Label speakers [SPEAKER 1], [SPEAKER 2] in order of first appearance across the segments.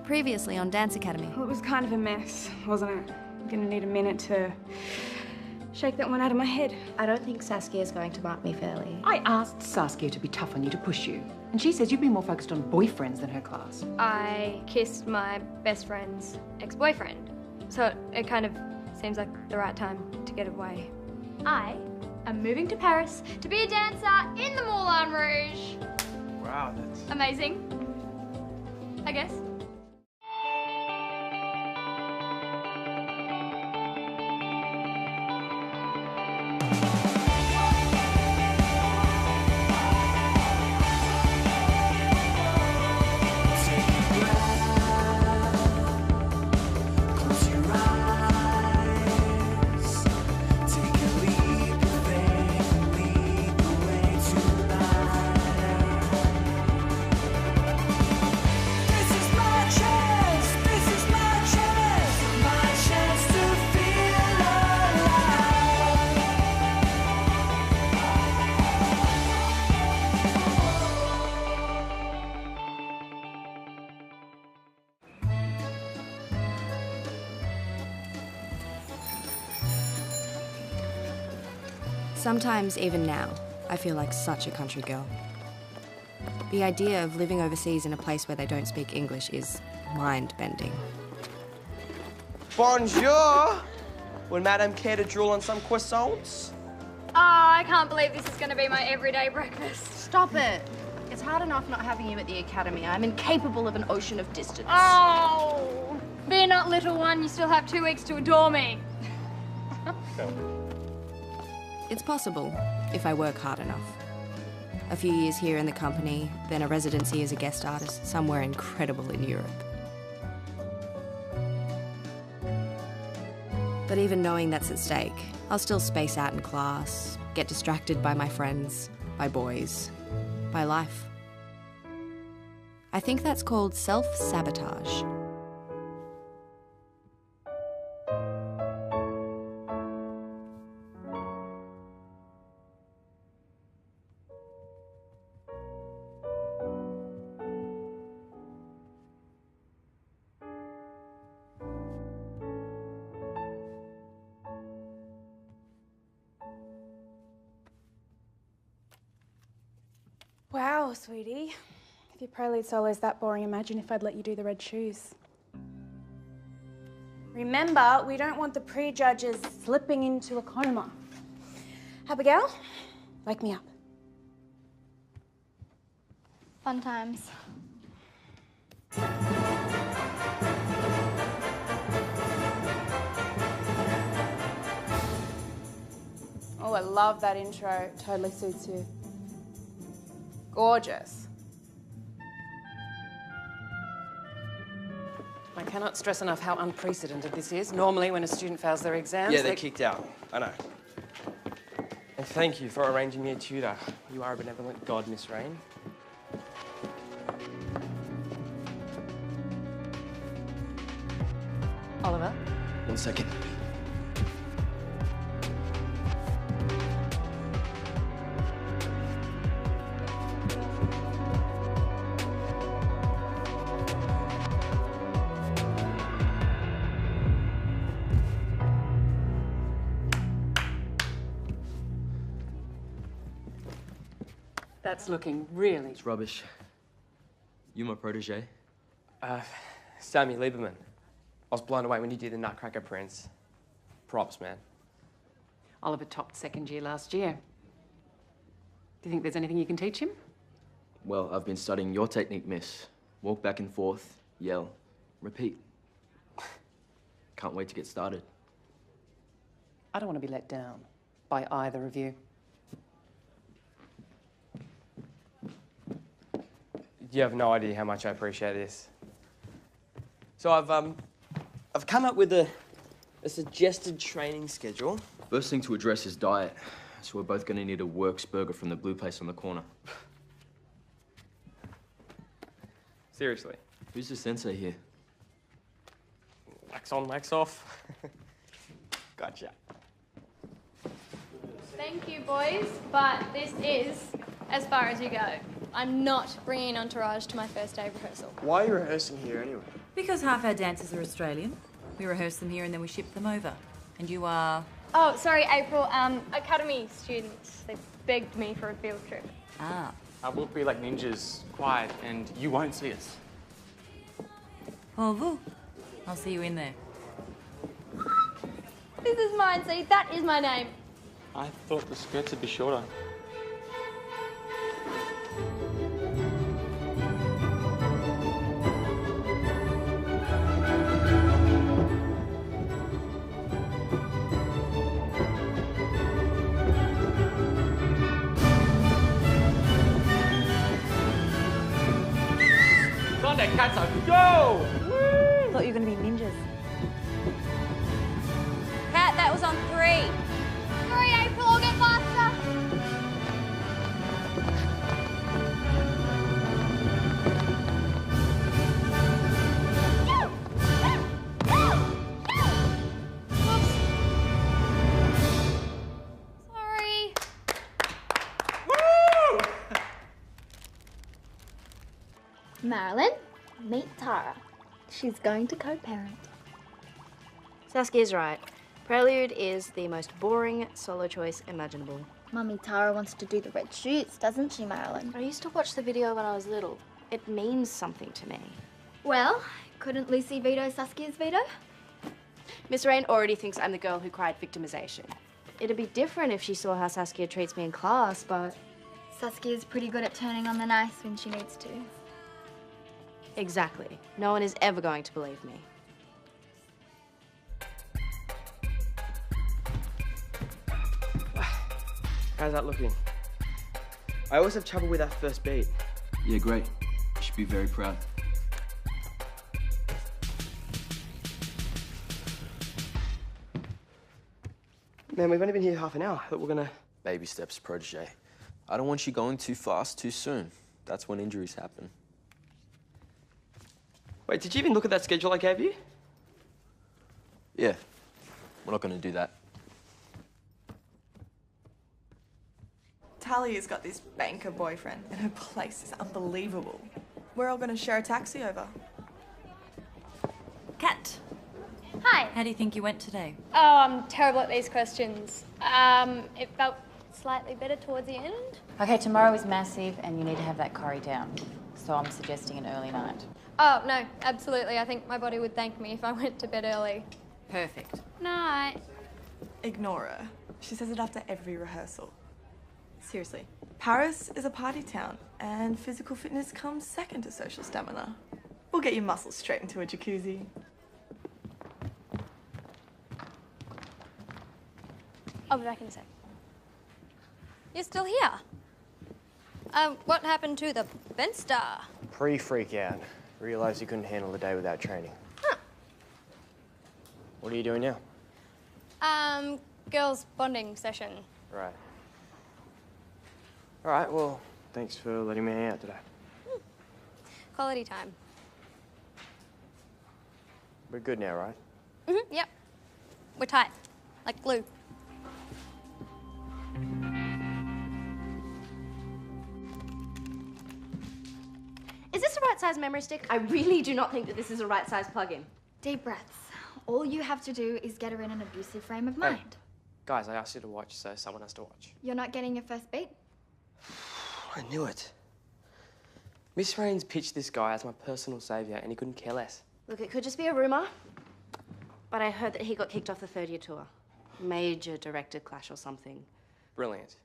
[SPEAKER 1] previously on Dance Academy.
[SPEAKER 2] Well, it was kind of a mess, wasn't it? I'm gonna need a minute to shake that one out of my head.
[SPEAKER 3] I don't think Saskia's going to mark me fairly.
[SPEAKER 4] I asked Saskia to be tough on you, to push you. And she says you've been more focused on boyfriends than her class.
[SPEAKER 5] I kissed my best friend's ex-boyfriend. So it kind of seems like the right time to get away. I am moving to Paris to be a dancer in the Moulin Rouge.
[SPEAKER 6] Wow, that's...
[SPEAKER 5] Amazing, I guess.
[SPEAKER 1] Sometimes, even now, I feel like such a country girl. The idea of living overseas in a place where they don't speak English is mind-bending.
[SPEAKER 6] Bonjour! Would Madame care to drool on some croissants?
[SPEAKER 5] Oh, I can't believe this is going to be my everyday breakfast.
[SPEAKER 3] Stop it. It's hard enough not having you at the academy. I'm incapable of an ocean of distance.
[SPEAKER 5] Oh, fear not, little one. You still have 2 weeks to adore me.
[SPEAKER 1] It's possible, if I work hard enough. A few years here in the company, then a residency as a guest artist somewhere incredible in Europe. But even knowing that's at stake, I'll still space out in class, get distracted by my friends, by boys, by life. I think that's called self-sabotage.
[SPEAKER 2] Wow, sweetie. If your prelude solo's that boring, imagine if I'd let you do the red shoes. Remember, we don't want the prejudges slipping into a coma. Abigail, wake me up.
[SPEAKER 5] Fun times.
[SPEAKER 2] Oh, I love that intro. Totally suits you. Gorgeous.
[SPEAKER 4] I cannot stress enough how unprecedented this is. Normally, when a student fails their exams...
[SPEAKER 6] Yeah, they're kicked out. I know. And thank you for arranging me a tutor. You are a benevolent god, Miss Rain.
[SPEAKER 4] Oliver?
[SPEAKER 6] 1 second.
[SPEAKER 4] That's looking really...
[SPEAKER 7] It's rubbish. You my protege?
[SPEAKER 6] Sammy Lieberman. I was blown away when you did the Nutcracker Prince. Props, man.
[SPEAKER 4] Oliver topped second year last year. Do you think there's anything you can teach him?
[SPEAKER 7] Well, I've been studying your technique, miss. Walk back and forth, yell, repeat. Can't wait to get started.
[SPEAKER 4] I don't want to be let down by either of you.
[SPEAKER 6] You have no idea how much I appreciate this. So I've come up with a suggested training schedule.
[SPEAKER 7] First thing to address is diet. So we're both gonna need a Works burger from the blue place on the corner.
[SPEAKER 6] Seriously.
[SPEAKER 7] Who's the sensei here?
[SPEAKER 6] Wax on, wax off. Gotcha.
[SPEAKER 5] Thank you, boys, but this is as far as you go. I'm not bringing Entourage to my first day of rehearsal.
[SPEAKER 6] Why are you rehearsing here anyway?
[SPEAKER 8] Because half our dancers are Australian. We rehearse them here and then we ship them over. And you are...
[SPEAKER 5] Oh, sorry, April. Academy students. They begged me for a field trip.
[SPEAKER 8] Ah.
[SPEAKER 9] We'll be like ninjas, quiet, and you won't see us.
[SPEAKER 8] Au revoir. I'll see you in there.
[SPEAKER 5] This is mine, see? That is my name.
[SPEAKER 9] I thought the skirts would be shorter. Cats are go!
[SPEAKER 2] I thought you were going to be ninjas.
[SPEAKER 5] Kat, that was on 3. Sorry, April, I'll get faster. Sorry.
[SPEAKER 10] Marilyn, meet Tara. She's going to co-parent.
[SPEAKER 3] Saskia's right. Prelude is the most boring solo choice imaginable.
[SPEAKER 10] Mummy Tara wants to do the red shoots, doesn't she, Marilyn?
[SPEAKER 3] I used to watch the video when I was little. It means something to me.
[SPEAKER 10] Well, couldn't Lucy veto Saskia's veto?
[SPEAKER 3] Miss Rain already thinks I'm the girl who cried victimization. It'd be different if she saw how Saskia treats me in class, but...
[SPEAKER 10] Saskia's pretty good at turning on the nice when she needs to.
[SPEAKER 3] Exactly. No one is ever going to believe me.
[SPEAKER 6] How's that looking? I always have trouble with that first beat.
[SPEAKER 7] Yeah, great. You should be very proud.
[SPEAKER 6] Man, we've only been here half an hour. I thought we were gonna...
[SPEAKER 7] Baby steps, protege. I don't want you going too fast too soon. That's when injuries happen.
[SPEAKER 6] Wait, did you even look at that schedule I gave you?
[SPEAKER 7] Yeah, we're not going to do that.
[SPEAKER 11] Talia's got this banker boyfriend and her place is unbelievable. We're all going to share a taxi over.
[SPEAKER 8] Kat,
[SPEAKER 5] Hi.
[SPEAKER 8] how do you think you went today?
[SPEAKER 5] Oh, I'm terrible at these questions. It felt slightly better towards the end.
[SPEAKER 12] Okay, tomorrow is massive and you need to have that curry down. So I'm suggesting an early night.
[SPEAKER 5] Oh, no, absolutely. I think my body would thank me if I went to bed early.
[SPEAKER 8] Perfect.
[SPEAKER 5] Night.
[SPEAKER 11] Ignore her. She says it after every rehearsal. Seriously, Paris is a party town and physical fitness comes second to social stamina. We'll get your muscles straight into a jacuzzi.
[SPEAKER 5] I'll be back in a sec. You're still here? What happened to the Bent Star?
[SPEAKER 6] Pre-freak out. Realised you couldn't handle the day without training.
[SPEAKER 5] Huh.
[SPEAKER 6] What are you doing now?
[SPEAKER 5] Girls' bonding session.
[SPEAKER 6] Right. All right, well, thanks for letting me hang out today.
[SPEAKER 5] Quality time.
[SPEAKER 6] We're good now, right?
[SPEAKER 5] Yep. We're tight. Like glue.
[SPEAKER 3] Is this the right size memory stick? I really do not think that this is a right size plug-in.
[SPEAKER 10] Deep breaths. All you have to do is get her in an abusive frame of mind.
[SPEAKER 6] Guys, I asked you to watch, so someone has to watch.
[SPEAKER 10] You're not getting your first beat?
[SPEAKER 6] I knew it. Miss Rain's pitched this guy as my personal saviour, and he couldn't care less.
[SPEAKER 3] Look, it could just be a rumour, but I heard that he got kicked off the third-year tour. Major director clash or something.
[SPEAKER 6] Brilliant.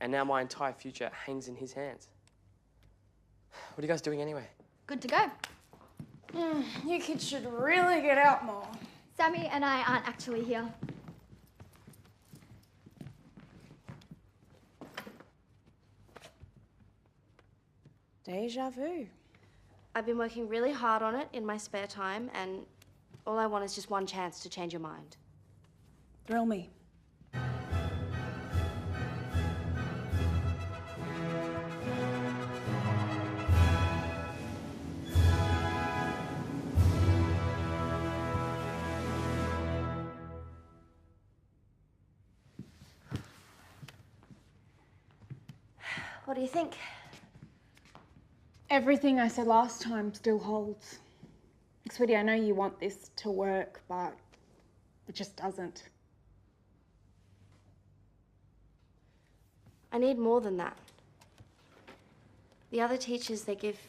[SPEAKER 6] And now my entire future hangs in his hands. What are you guys doing anyway?
[SPEAKER 10] Good to go.
[SPEAKER 2] You kids should really get out more.
[SPEAKER 10] Sammy and I aren't actually here.
[SPEAKER 2] Deja vu.
[SPEAKER 3] I've been working really hard on it in my spare time, and all I want is just one chance to change your mind.
[SPEAKER 2] Thrill me.
[SPEAKER 3] What do you think?
[SPEAKER 2] Everything I said last time still holds. Sweetie, I know you want this to work, but it just doesn't.
[SPEAKER 3] I need more than that. The other teachers, they give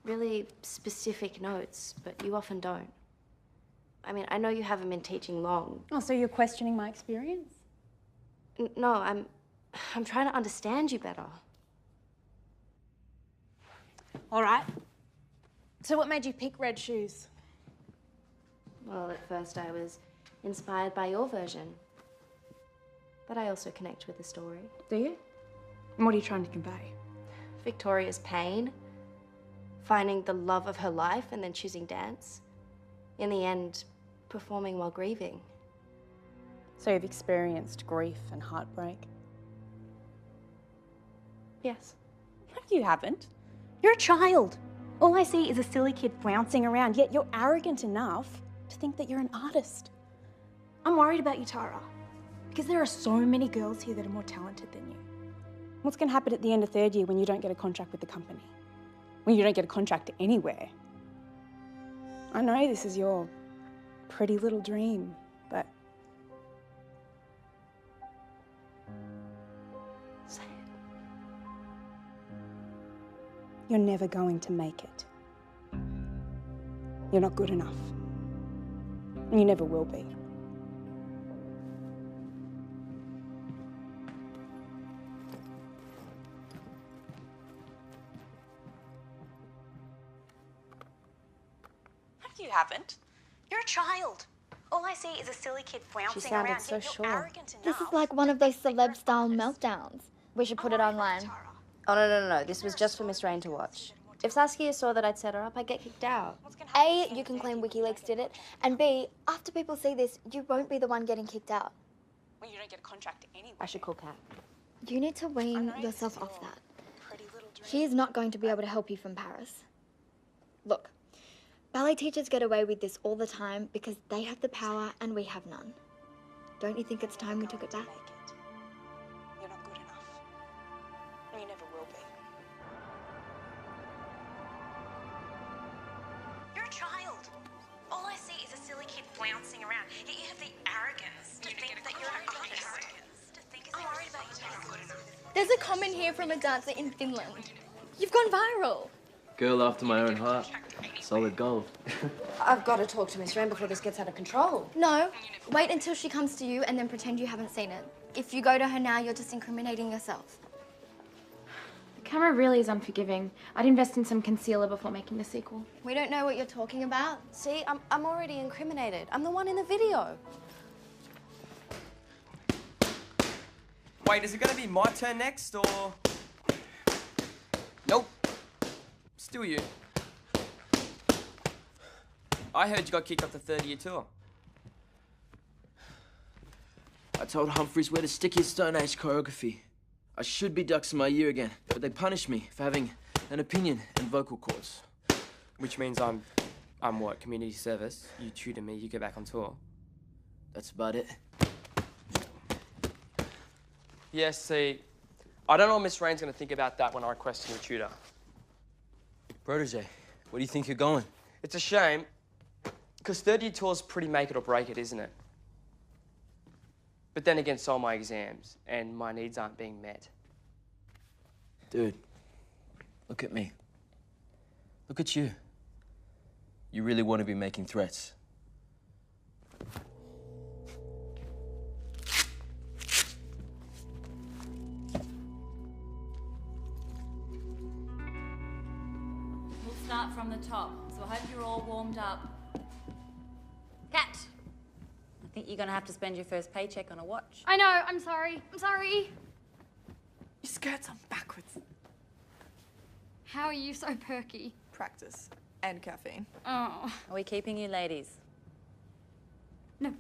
[SPEAKER 3] really specific notes, but you often don't. I mean, I know you haven't been teaching long.
[SPEAKER 2] Oh, so you're questioning my experience?
[SPEAKER 3] No, I'm trying to understand you better.
[SPEAKER 2] All right. So what made you pick red shoes?
[SPEAKER 3] Well, at first I was inspired by your version. But I also connect with the story.
[SPEAKER 2] Do you? And what are you trying to convey?
[SPEAKER 3] Victoria's pain, finding the love of her life and then choosing dance. In the end, performing while grieving.
[SPEAKER 2] So you've experienced grief and heartbreak?
[SPEAKER 3] Yes.
[SPEAKER 2] No, you haven't. You're a child. All I see is a silly kid flouncing around, yet you're arrogant enough to think that you're an artist. I'm worried about you, Tara, because there are so many girls here that are more talented than you. What's going to happen at the end of third year when you don't get a contract with the company? When you don't get a contract anywhere? I know this is your pretty little dream, but...
[SPEAKER 3] Say it.
[SPEAKER 2] You're never going to make it. You're not good enough. And you never will be. You haven't. You're a child. All I see is a silly kid flouncing around.
[SPEAKER 3] She sounded so sure.
[SPEAKER 10] This is like one of those celeb-style meltdowns. We should put it online.
[SPEAKER 3] Oh, no. This was just for Miss Rain to watch. If Saskia saw that I'd set her up, I'd get kicked out.
[SPEAKER 10] A, you can claim WikiLeaks did it, and B, after people see this, you won't be the one getting kicked out.
[SPEAKER 2] Well, you don't get a contract anyway.
[SPEAKER 3] I should call Kat.
[SPEAKER 10] You need to wean yourself off that. She is not going to be able to help you from Paris. Look, ballet teachers get away with this all the time because they have the power and we have none. Don't you think it's time we took it back?
[SPEAKER 2] You're not good enough. And you never will be. You're a child. All I see is a silly kid flouncing around. Yet you have the arrogance to think that you're an artist. I'm worried about you.
[SPEAKER 10] There's a comment here from a dancer in Finland. You've gone viral.
[SPEAKER 7] Girl after my own heart. Solid gold.
[SPEAKER 3] I've got to talk to Miss Rain before this gets out of control.
[SPEAKER 10] No, wait until she comes to you and then pretend you haven't seen it. If you go to her now, you're just incriminating yourself.
[SPEAKER 13] The camera really is unforgiving. I'd invest in some concealer before making the sequel.
[SPEAKER 10] We don't know what you're talking about.
[SPEAKER 3] See, I'm already incriminated. I'm the one in the video.
[SPEAKER 6] Wait, is it going to be my turn next, or...? Nope. Still you. I heard you got kicked off the third-year tour.
[SPEAKER 7] I told Humphreys where to stick his Stone Age choreography. I should be ducks in my year again, but they punished me for having an opinion and vocal cords.
[SPEAKER 6] Which means I'm what, community service? You tutor me, you go back on tour.
[SPEAKER 7] That's about it.
[SPEAKER 6] Yes, see, I don't know what Miss Rain's going to think about that when I request a new tutor.
[SPEAKER 7] Protege, where do you think you're going?
[SPEAKER 6] It's a shame, because third-year tour's pretty make it or break it, isn't it? But then again, so are my exams, and my needs aren't being met.
[SPEAKER 7] Dude, look at me. Look at you. You really want to be making threats.
[SPEAKER 8] We'll start from the top, so I hope you're all warmed up. Kat, I think you're gonna have to spend your first paycheck on a watch.
[SPEAKER 5] I know, I'm sorry. I'm sorry.
[SPEAKER 11] Your skirt's on backwards.
[SPEAKER 5] How are you so perky?
[SPEAKER 11] Practice. And caffeine.
[SPEAKER 5] Oh.
[SPEAKER 8] Are we keeping you ladies?
[SPEAKER 5] No.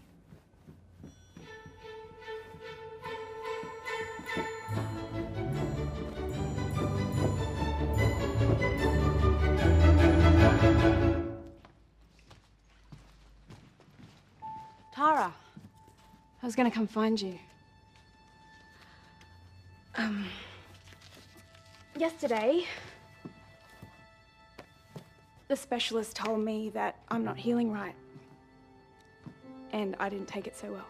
[SPEAKER 2] Tara, I was going to come find you. Yesterday, The specialist told me that I'm not healing right. And I didn't take it so well.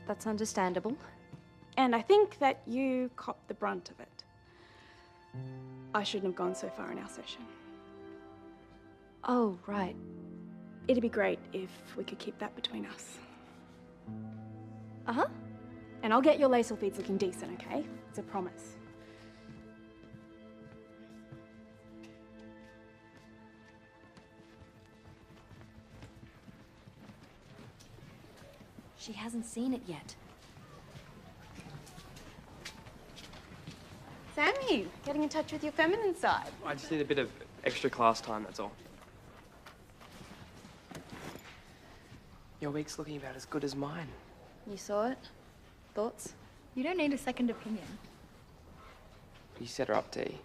[SPEAKER 3] That's understandable.
[SPEAKER 2] And I think that you copped the brunt of it. I shouldn't have gone so far in our session.
[SPEAKER 3] Oh, right.
[SPEAKER 2] It'd be great if we could keep that between us.
[SPEAKER 3] Uh-huh.
[SPEAKER 2] And I'll get your lace feeds looking decent, okay? It's a promise.
[SPEAKER 3] She hasn't seen it yet.
[SPEAKER 2] Sammy, getting in touch with your feminine side.
[SPEAKER 6] I just need a bit of extra class time, that's all. Your week's looking about as good as mine.
[SPEAKER 3] You saw it? Thoughts?
[SPEAKER 5] You don't need a second opinion.
[SPEAKER 6] You set her up, T.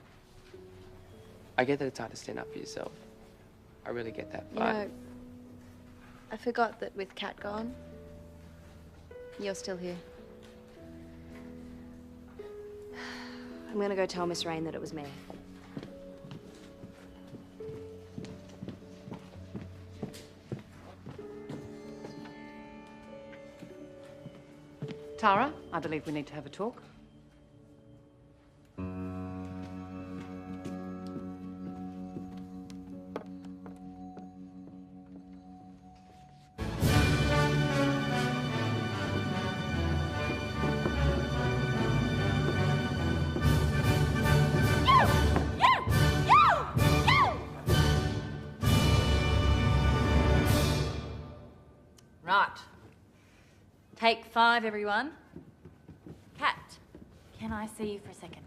[SPEAKER 6] I get that it's hard to stand up for yourself. I really get that,
[SPEAKER 3] You
[SPEAKER 6] but...
[SPEAKER 3] know, I forgot that with Kat gone, you're still here. I'm gonna go tell Miss Rain that it was me.
[SPEAKER 4] Tara, I believe we need to have a talk.
[SPEAKER 8] Right. Take 5, everyone. Kat, can I see you for a second?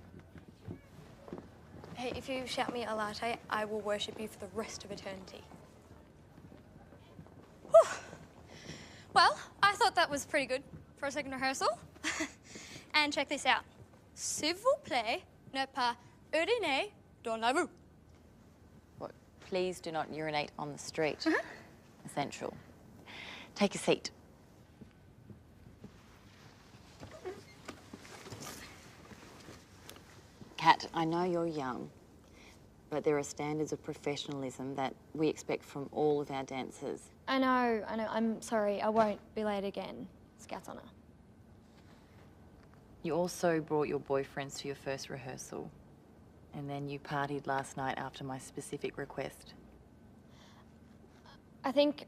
[SPEAKER 5] Hey, if you shout me a latte, I will worship you for the rest of eternity. Whew. Well, I thought that was pretty good for a second rehearsal. And check this out. S'il vous plaît, ne pas uriner dans la rue.
[SPEAKER 12] What? Please do not urinate on the street. Essential. Take a seat. Kat, I know you're young, but there are standards of professionalism that we expect from all of our dancers.
[SPEAKER 5] I know. I'm sorry. I won't be late again. Scout's honour.
[SPEAKER 12] You also brought your boyfriends to your first rehearsal, and then you partied last night after my specific request.
[SPEAKER 5] I think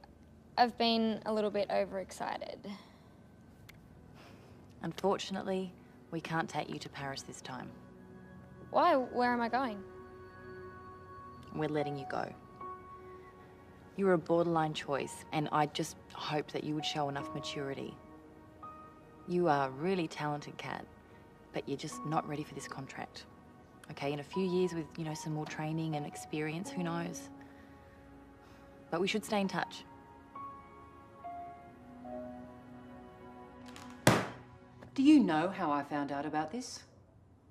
[SPEAKER 5] I've been a little bit overexcited.
[SPEAKER 12] Unfortunately, we can't take you to Paris this time.
[SPEAKER 5] Why? Where am I going?
[SPEAKER 12] We're letting you go. You were a borderline choice, and I just hoped that you would show enough maturity. You are really talented, Kat, but you're just not ready for this contract. Okay, in a few years with, you know, some more training and experience, who knows? But we should stay in touch.
[SPEAKER 4] Do you know how I found out about this?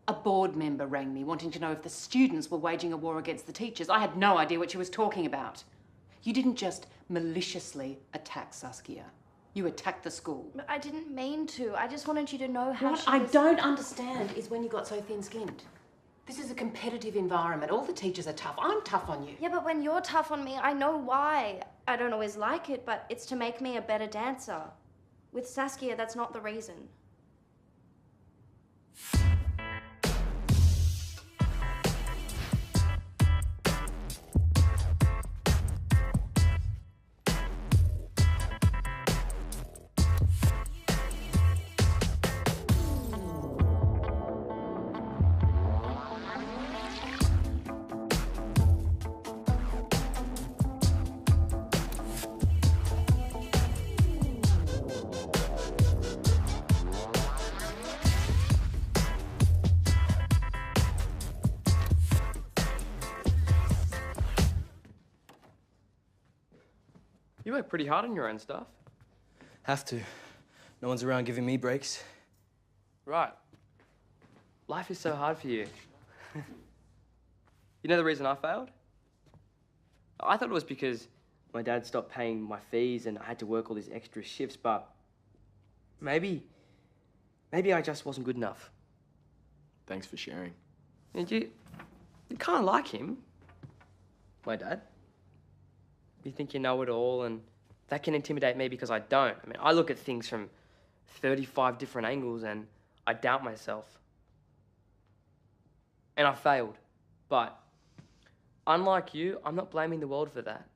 [SPEAKER 4] A board member rang me wanting to know if the students were waging a war against the teachers. I had no idea what she was talking about. You didn't just maliciously attack Saskia. You attacked the school.
[SPEAKER 3] But I didn't mean to. I just wanted you to know how
[SPEAKER 4] What
[SPEAKER 3] she
[SPEAKER 4] I
[SPEAKER 3] was...
[SPEAKER 4] don't understand is when you got so thin-skinned. This is a competitive environment. All the teachers are tough. I'm tough on you.
[SPEAKER 3] Yeah, but when you're tough on me, I know why. I don't always like it, but it's to make me a better dancer. With Saskia, that's not the reason.
[SPEAKER 6] You work pretty hard on your own stuff.
[SPEAKER 7] Have to. No one's around giving me breaks.
[SPEAKER 6] Right. Life is so hard for you. You know the reason I failed? I thought it was because my dad stopped paying my fees and I had to work all these extra shifts, but maybe I just wasn't good enough.
[SPEAKER 7] Thanks for sharing.
[SPEAKER 6] And you kind of like him. My dad? You think you know it all, and that can intimidate me because I don't. I mean, I look at things from 35 different angles and I doubt myself. And I failed. But unlike you, I'm not blaming the world for that.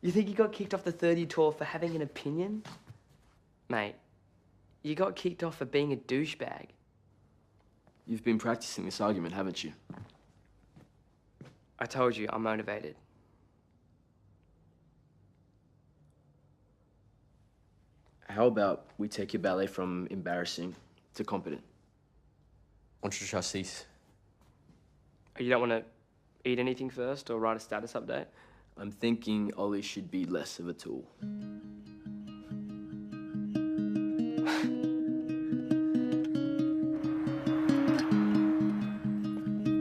[SPEAKER 6] You think you got kicked off the 30 tour for having an opinion? Mate, you got kicked off for being a douchebag.
[SPEAKER 7] You've been practicing this argument, haven't you?
[SPEAKER 6] I told you, I'm motivated.
[SPEAKER 7] How about we take your ballet from embarrassing to competent?
[SPEAKER 14] Entre chassis.
[SPEAKER 6] You don't want to eat anything first or write a status update?
[SPEAKER 7] I'm thinking Ollie should be less of a tool.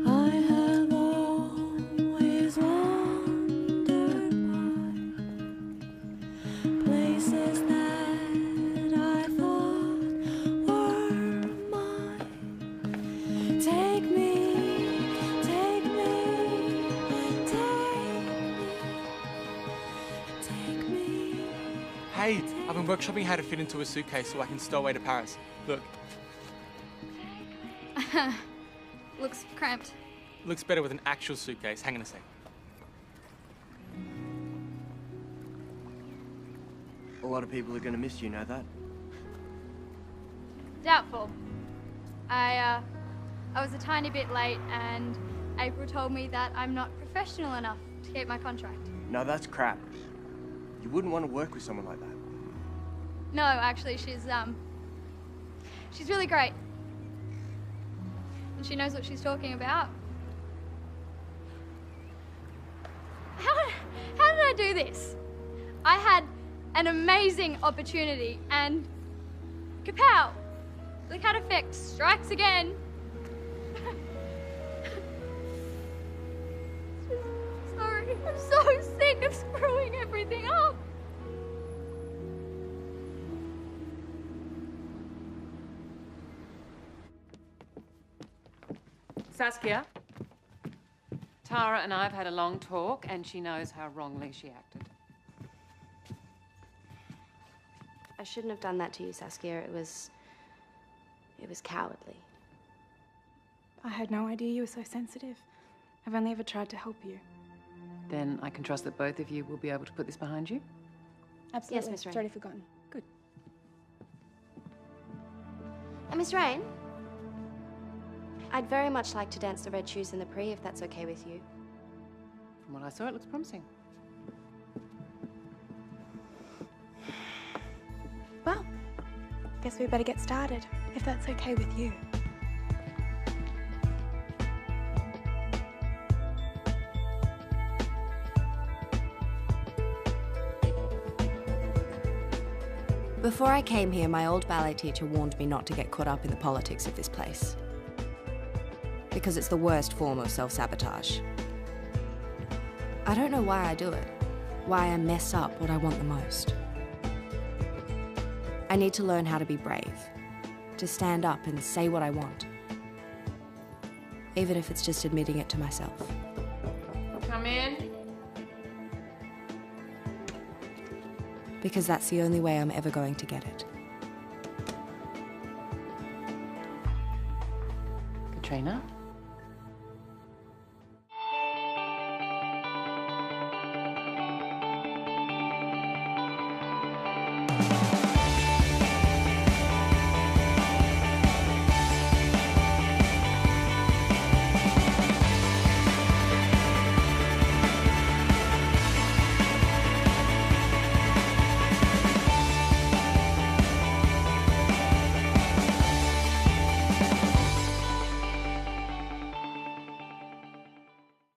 [SPEAKER 15] I have always wondered why places that I thought were mine take me, take me, take me.
[SPEAKER 9] Hey, I've been workshopping how to fit into a suitcase so I can stow away to Paris. Look,
[SPEAKER 5] Looks cramped.
[SPEAKER 9] looks better with an actual suitcase. Hang on a sec.
[SPEAKER 14] A lot of people are gonna miss you, know that?
[SPEAKER 5] Doubtful. I was a tiny bit late, and April told me that I'm not professional enough to keep my contract.
[SPEAKER 14] No, that's crap. You wouldn't want to work with someone like that.
[SPEAKER 5] No, actually, she's really great. And she knows what she's talking about. How did I do this? I had an amazing opportunity, and kapow! The cat effect strikes again. Sorry, I'm so sick of screwing everything up.
[SPEAKER 4] Saskia, Tara and I have had a long talk, and she knows how wrongly she acted.
[SPEAKER 3] I shouldn't have done that to you, Saskia. It was cowardly.
[SPEAKER 2] I had no idea you were so sensitive. I've only ever tried to help you.
[SPEAKER 4] Then I can trust that both of you will be able to put this behind you?
[SPEAKER 2] Absolutely.
[SPEAKER 3] Yes, Miss
[SPEAKER 2] It's
[SPEAKER 3] Rain.
[SPEAKER 2] already forgotten.
[SPEAKER 4] Good.
[SPEAKER 3] Miss Rain, I'd very much like to dance the red shoes in the Prix, if that's okay with you.
[SPEAKER 4] From what I saw, it looks promising.
[SPEAKER 2] Well, guess we better get started, if that's okay with you.
[SPEAKER 1] Before I came here, my old ballet teacher warned me not to get caught up in the politics of this place. Because it's the worst form of self-sabotage. I don't know why I do it, why I mess up what I want the most. I need to learn how to be brave, to stand up and say what I want. Even if it's just admitting it to myself.
[SPEAKER 4] Come in.
[SPEAKER 1] Because that's the only way I'm ever going to get it.
[SPEAKER 4] Katrina?